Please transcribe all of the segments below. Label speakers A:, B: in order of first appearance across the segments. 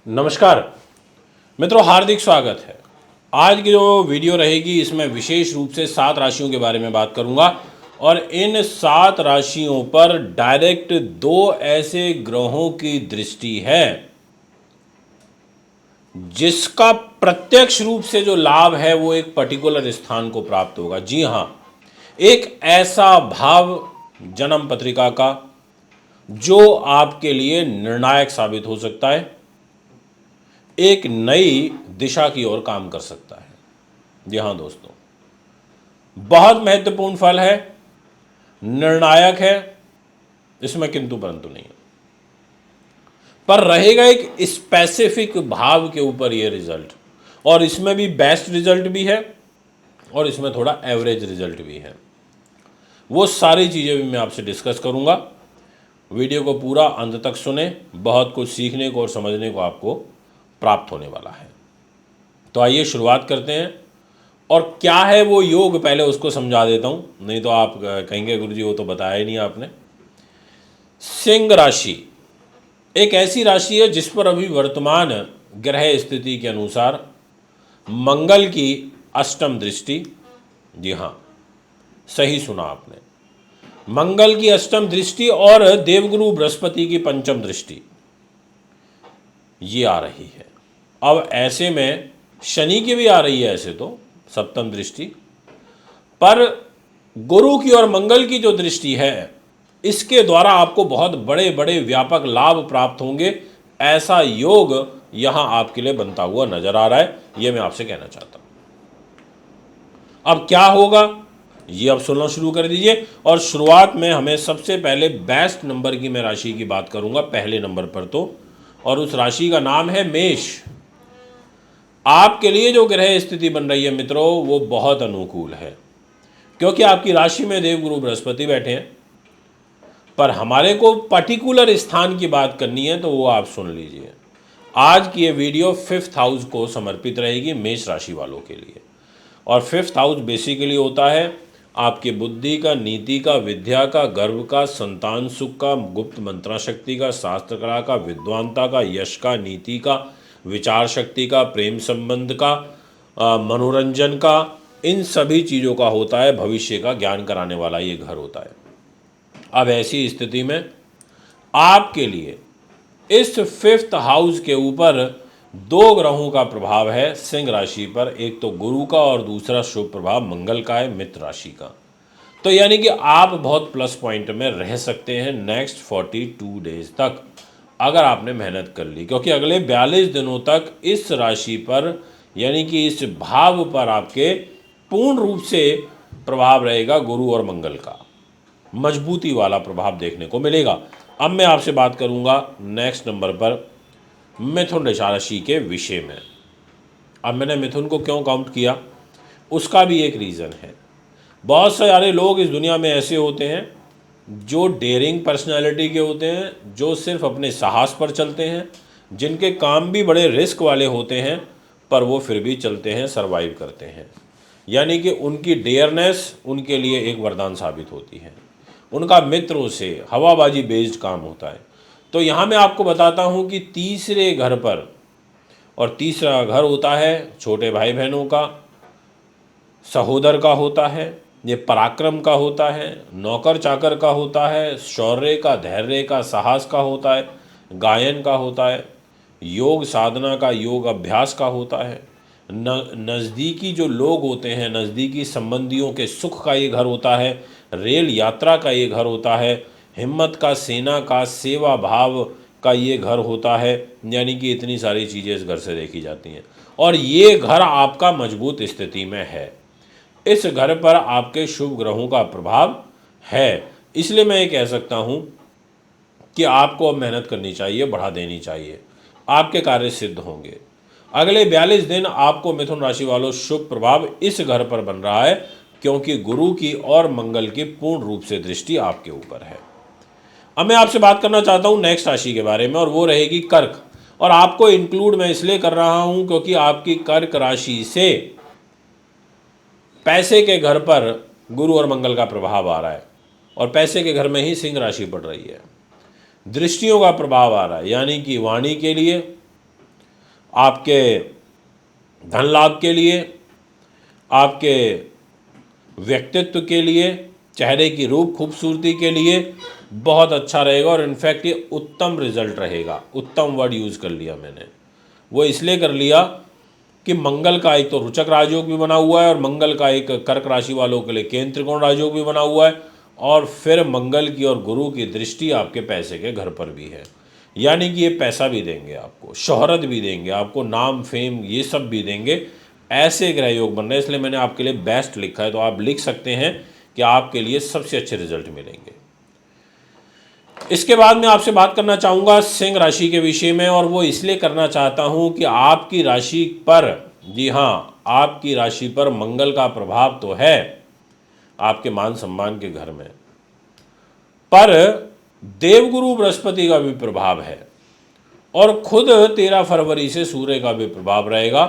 A: नमस्कार मित्रों, हार्दिक स्वागत है। आज की जो वीडियो रहेगी इसमें विशेष रूप से 7 राशियों के बारे में बात करूंगा और इन 7 राशियों पर डायरेक्ट 2 ऐसे ग्रहों की दृष्टि है जिसका प्रत्यक्ष रूप से जो लाभ है वो एक पर्टिकुलर स्थान को प्राप्त होगा। जी हाँ, एक ऐसा भाव जन्म पत्रिका का जो आपके लिए निर्णायक साबित हो सकता है, एक नई दिशा की ओर काम कर सकता है। जी हाँ दोस्तों, बहुत महत्वपूर्ण फल है, निर्णायक है, इसमें किंतु परंतु नहीं है, पर रहेगा एक स्पेसिफिक भाव के ऊपर ये रिजल्ट, और इसमें भी बेस्ट रिजल्ट भी है और इसमें थोड़ा एवरेज रिजल्ट भी है। वो सारी चीज़ें भी मैं आपसे डिस्कस करूंगा। वीडियो को पूरा अंत तक सुने, बहुत कुछ सीखने को और समझने को आपको प्राप्त होने वाला है। तो आइए शुरुआत करते हैं। और क्या है वो योग, पहले उसको समझा देता हूं, नहीं तो आप कहेंगे गुरुजी वो तो बताया ही नहीं आपने। सिंह राशि एक ऐसी राशि है जिस पर अभी वर्तमान ग्रह स्थिति के अनुसार मंगल की अष्टम दृष्टि, जी हाँ सही सुना आपने, मंगल की अष्टम दृष्टि और देवगुरु बृहस्पति की पंचम दृष्टि ये आ रही है। अब ऐसे में शनि की भी आ रही है, ऐसे तो सप्तम दृष्टि, पर गुरु की और मंगल की जो दृष्टि है इसके द्वारा आपको बहुत बड़े बड़े व्यापक लाभ प्राप्त होंगे। ऐसा योग यहां आपके लिए बनता हुआ नजर आ रहा है, यह मैं आपसे कहना चाहता हूं। अब क्या होगा ये अब सुनना शुरू कर दीजिए। और शुरुआत में हमें सबसे पहले बेस्ट नंबर की मैं राशि की बात करूंगा, पहले नंबर पर तो, और उस राशि का नाम है मेष। आपके लिए जो ग्रह स्थिति बन रही है मित्रों वो बहुत अनुकूल है, क्योंकि आपकी राशि में देवगुरु बृहस्पति बैठे हैं। पर हमारे को पर्टिकुलर स्थान की बात करनी है तो वो आप सुन लीजिए। आज की ये वीडियो 5th हाउस को समर्पित रहेगी, मेष राशि वालों के लिए। और 5th हाउस बेसिकली होता है आपके बुद्धि का, नीति का, विद्या का, गर्व का, संतान सुख का, गुप्त मंत्रा शक्ति का, शास्त्र कला का, विद्वानता का, यश का, नीति का, विचार शक्ति का, प्रेम संबंध का, मनोरंजन का, इन सभी चीज़ों का होता है। भविष्य का ज्ञान कराने वाला ये घर होता है। अब ऐसी स्थिति में आपके लिए इस 5th हाउस के ऊपर 2 ग्रहों का प्रभाव है सिंह राशि पर, एक तो गुरु का और दूसरा शुभ प्रभाव मंगल का है मित्र राशि का। तो यानी कि आप बहुत प्लस पॉइंट में रह सकते हैं नेक्स्ट 42 डेज तक, अगर आपने मेहनत कर ली, क्योंकि अगले 42 दिनों तक इस राशि पर यानी कि इस भाव पर आपके पूर्ण रूप से प्रभाव रहेगा गुरु और मंगल का, मजबूती वाला प्रभाव देखने को मिलेगा। अब मैं आपसे बात करूंगा नेक्स्ट नंबर पर मिथुन राशि के विषय में। अब मैंने मिथुन को क्यों काउंट किया, उसका भी एक रीज़न है। बहुत सारे लोग इस दुनिया में ऐसे होते हैं जो डेयरिंग पर्सनालिटी के होते हैं, जो सिर्फ अपने साहस पर चलते हैं, जिनके काम भी बड़े रिस्क वाले होते हैं, पर वो फिर भी चलते हैं, सरवाइव करते हैं। यानी कि उनकी डेयरनेस उनके लिए एक वरदान साबित होती है। उनका मित्रों से हवाबाजी बेस्ड काम होता है। तो यहाँ मैं आपको बताता हूँ कि तीसरे घर पर, और तीसरा घर होता है छोटे भाई बहनों का, सहोदर का होता है, ये पराक्रम का होता है, नौकर चाकर का होता है, शौर्य का, धैर्य का, साहस का होता है, गायन का होता है, योग साधना का, योग अभ्यास का होता है, नज़दीकी जो लोग होते हैं, नज़दीकी संबंधियों के सुख का ये घर होता है, रेल यात्रा का ये घर होता है, हिम्मत का, सेना का, सेवा भाव का ये घर होता है। यानी कि इतनी सारी चीज़ें इस घर से देखी जाती हैं, और ये घर आपका मजबूत स्थिति में है। इस घर पर आपके शुभ ग्रहों का प्रभाव है, इसलिए मैं ये कह सकता हूँ कि आपको अब मेहनत करनी चाहिए, बढ़ा देनी चाहिए, आपके कार्य सिद्ध होंगे। अगले 42 दिन आपको मिथुन राशि वालों शुभ प्रभाव इस घर पर बन रहा है, क्योंकि गुरु की और मंगल की पूर्ण रूप से दृष्टि आपके ऊपर है। अब मैं आपसे बात करना चाहता हूं नेक्स्ट राशि के बारे में, और वो रहेगी कर्क। और आपको इंक्लूड मैं इसलिए कर रहा हूं क्योंकि आपकी कर्क राशि से पैसे के घर पर गुरु और मंगल का प्रभाव आ रहा है, और पैसे के घर में ही सिंह राशि पड़ रही है। दृष्टियों का प्रभाव आ रहा है, यानी कि वाणी के लिए, आपके धन लाभ के लिए, आपके व्यक्तित्व के लिए, चेहरे की रूप खूबसूरती के लिए बहुत अच्छा रहेगा। और इनफैक्ट ये उत्तम रिजल्ट रहेगा। उत्तम वर्ड यूज़ कर लिया मैंने, वो इसलिए कर लिया कि मंगल का एक तो रुचक राजयोग भी बना हुआ है, और मंगल का एक कर्क राशि वालों के लिए केंद्र त्रिकोण राजयोग भी बना हुआ है, और फिर मंगल की और गुरु की दृष्टि आपके पैसे के घर पर भी है। यानी कि ये पैसा भी देंगे आपको, शोहरत भी देंगे आपको, नाम फेम ये सब भी देंगे। ऐसे ग्रह योग बन रहे हैं, इसलिए मैंने आपके लिए बेस्ट लिखा है। तो आप लिख सकते हैं कि आपके लिए सबसे अच्छे रिजल्ट मिलेंगे। इसके बाद मैं आपसे बात करना चाहूँगा सिंह राशि के विषय में, और वो इसलिए करना चाहता हूँ कि आपकी राशि पर, जी हाँ, आपकी राशि पर मंगल का प्रभाव तो है आपके मान सम्मान के घर में, पर देवगुरु बृहस्पति का भी प्रभाव है, और खुद 13 फरवरी से सूर्य का भी प्रभाव रहेगा।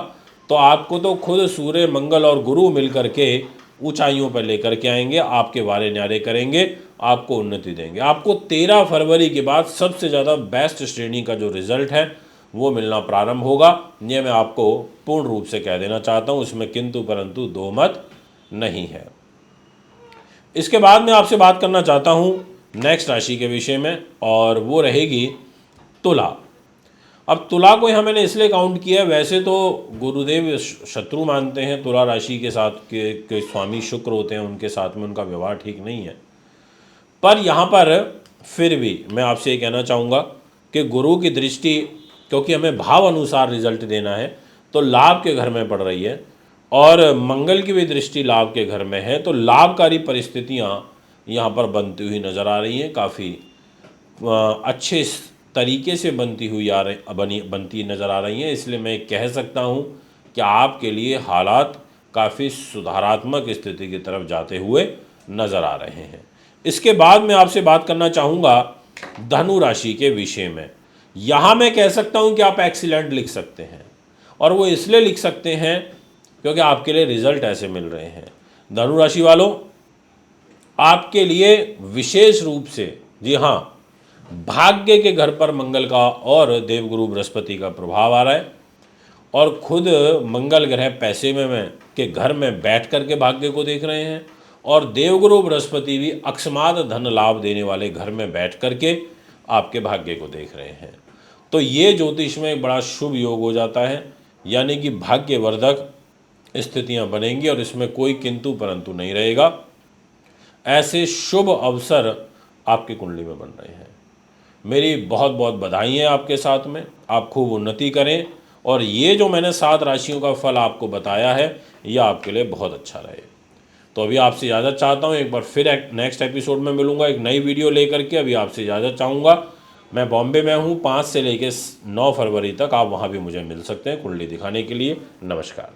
A: तो आपको तो खुद सूर्य, मंगल और गुरु मिलकर के ऊंचाइयों पर लेकर के आएंगे, आपके वारे न्यारे करेंगे, आपको उन्नति देंगे। आपको 13 फरवरी के बाद सबसे ज़्यादा बेस्ट श्रेणी का जो रिजल्ट है वो मिलना प्रारंभ होगा। ये मैं आपको पूर्ण रूप से कह देना चाहता हूँ, इसमें किंतु परंतु दो मत नहीं है। इसके बाद मैं आपसे बात करना चाहता हूँ नेक्स्ट राशि के विषय में, और वो रहेगी तुला। अब तुला को यहाँ मैंने इसलिए काउंट किया है, वैसे तो गुरुदेव शत्रु मानते हैं तुला राशि के साथ के स्वामी शुक्र होते हैं, उनके साथ में उनका व्यवहार ठीक नहीं है। पर यहाँ पर फिर भी मैं आपसे ये कहना चाहूँगा कि गुरु की दृष्टि, क्योंकि हमें भाव अनुसार रिजल्ट देना है, तो लाभ के घर में पड़ रही है, और मंगल की भी दृष्टि लाभ के घर में है, तो लाभकारी परिस्थितियाँ यहाँ पर बनती हुई नज़र आ रही हैं। काफ़ी अच्छे तरीके से बनती नज़र आ रही हैं। इसलिए मैं कह सकता हूँ कि आपके लिए हालात काफ़ी सुधारात्मक स्थिति की तरफ जाते हुए नज़र आ रहे हैं। इसके बाद मैं आपसे बात करना चाहूँगा धनु राशि के विषय में। यहाँ मैं कह सकता हूँ कि आप एक्सीलेंट लिख सकते हैं, और वो इसलिए लिख सकते हैं क्योंकि आपके लिए रिजल्ट ऐसे मिल रहे हैं। धनु राशि वालों, आपके लिए विशेष रूप से, जी हाँ, भाग्य के घर पर मंगल का और देवगुरु बृहस्पति का प्रभाव आ रहा है, और खुद मंगल ग्रह पैसे में के घर में बैठ करके भाग्य को देख रहे हैं, और देवगुरु बृहस्पति भी अकस्मात धन लाभ देने वाले घर में बैठ करके आपके भाग्य को देख रहे हैं। तो ये ज्योतिष में एक बड़ा शुभ योग हो जाता है, यानी कि भाग्यवर्धक स्थितियां बनेंगी, और इसमें कोई किंतु परंतु नहीं रहेगा। ऐसे शुभ अवसर आपकी कुंडली में बन रहे हैं। मेरी बहुत बहुत बधाई है आपके साथ में। आप खूब उन्नति करें, और ये जो मैंने 7 राशियों का फल आपको बताया है, यह आपके लिए बहुत अच्छा रहे। तो अभी आपसे इजाज़त चाहता हूँ, एक बार फिर नेक्स्ट एपिसोड में मिलूंगा एक नई वीडियो लेकर के। अभी आपसे इजाज़त चाहूँगा। मैं बॉम्बे में हूँ, 5 से लेकर 9 फरवरी तक आप वहाँ भी मुझे मिल सकते हैं कुंडली दिखाने के लिए। नमस्कार।